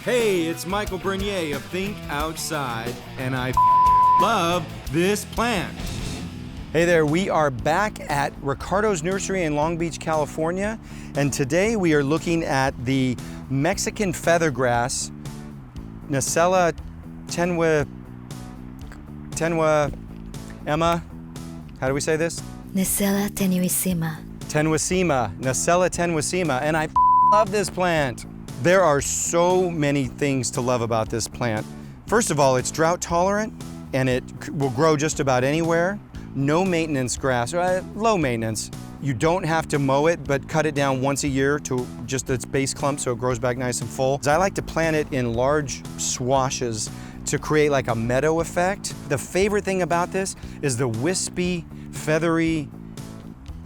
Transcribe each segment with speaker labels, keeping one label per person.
Speaker 1: Hey, it's Michael Bernier of Think Outside, and I love this plant. Hey there, we are back at Ricardo's Nursery in Long Beach, California, and today we are looking at the Mexican Feathergrass, Nacella Emma, how do we say this?
Speaker 2: Nacella tenuissima.
Speaker 1: Nacella tenuissima, and I love this plant. There are so many things to love about this plant. First of all, it's drought tolerant, and it will grow just about anywhere. No maintenance grass, low maintenance. You don't have to mow it, but cut it down once a year to just its base clump so it grows back nice and full. I like to plant it in large swashes to create like a meadow effect. The favorite thing about this is the wispy, feathery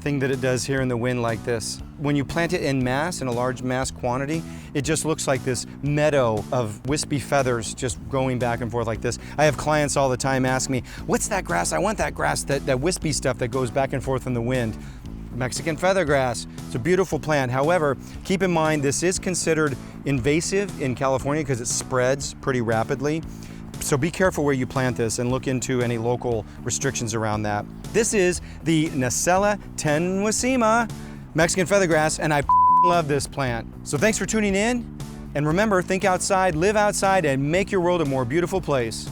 Speaker 1: thing that it does here in the wind like this. When you plant it in mass, in a large mass quantity, it just looks like this meadow of wispy feathers just going back and forth like this. I have clients all the time ask me, what's that grass? I want that grass, that wispy stuff that goes back and forth in the wind. Mexican feathergrass. It's a beautiful plant. However, keep in mind this is considered invasive in California because it spreads pretty rapidly. So be careful where you plant this and look into any local restrictions around that. This is the Nacella tenuissima Mexican feathergrass, and I love this plant. So thanks for tuning in, and remember, think outside, live outside, and make your world a more beautiful place.